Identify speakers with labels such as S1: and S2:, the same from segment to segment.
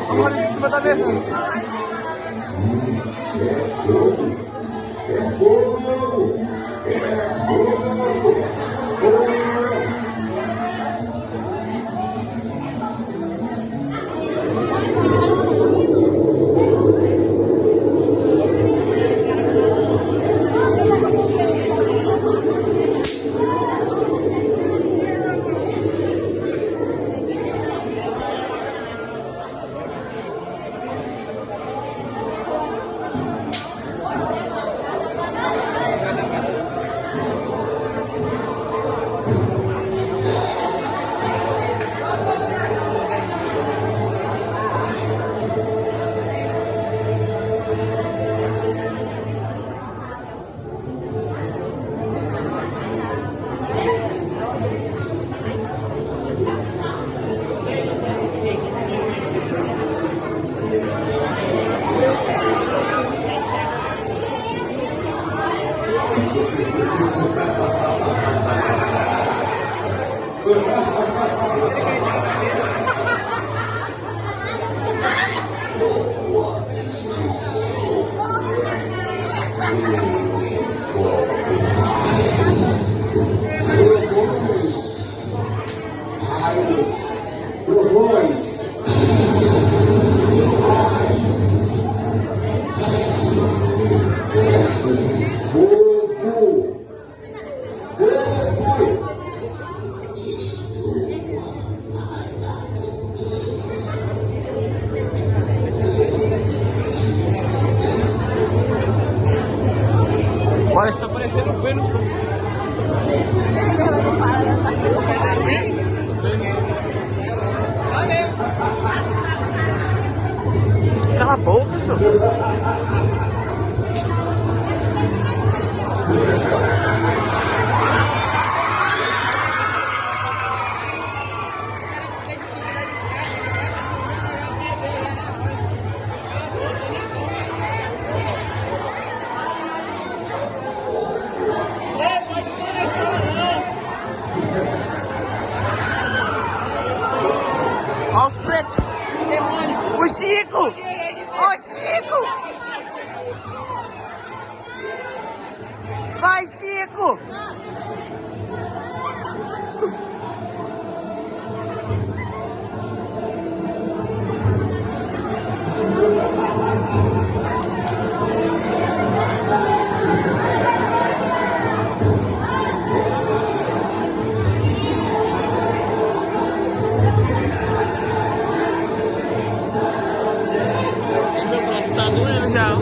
S1: Olha em cima da mesa.
S2: É fogo! É fogo!
S1: Olha, está parecendo um Vênus. Cala a boca, senhor. Olha os pretos. O Chico! Ó, Chico! Vai, Chico! Tá doendo já.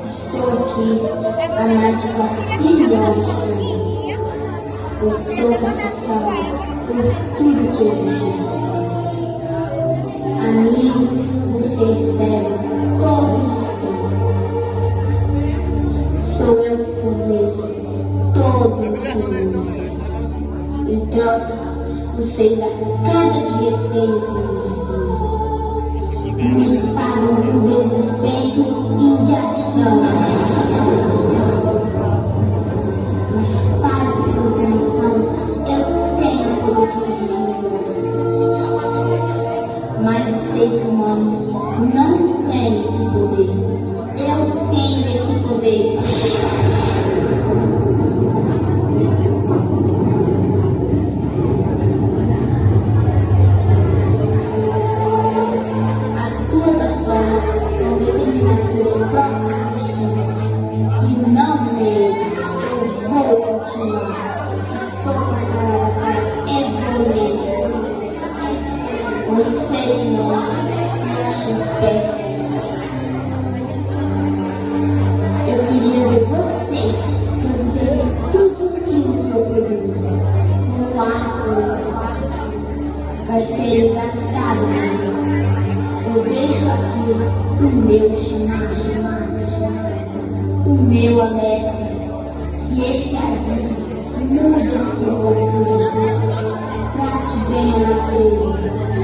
S3: Estou aqui há mais de 4 bilhões de anos. Eu sou responsável por tudo que existe. A mim, vocês devem toda respeito. Sou eu que forneço todos os números. Em troca, vocês a cada dia têm que me dizer. Me pagam com desrespeito e ingratidão. Mas para essa informação, eu tenho o poder de dirigir. Mas vocês humanos não têm esse poder. Eu tenho esse poder. continuar. Estou preparada para evoluir. Vocês não me acham espertos. Eu queria ver vocês produzirem tudo aquilo que eu produzo. No quarto vai ser engraçado mesmo. Eu vejo aquilo, o meu chamado, o meu alerta, que este aviso mude-se em vocês. Trate bem a natureza.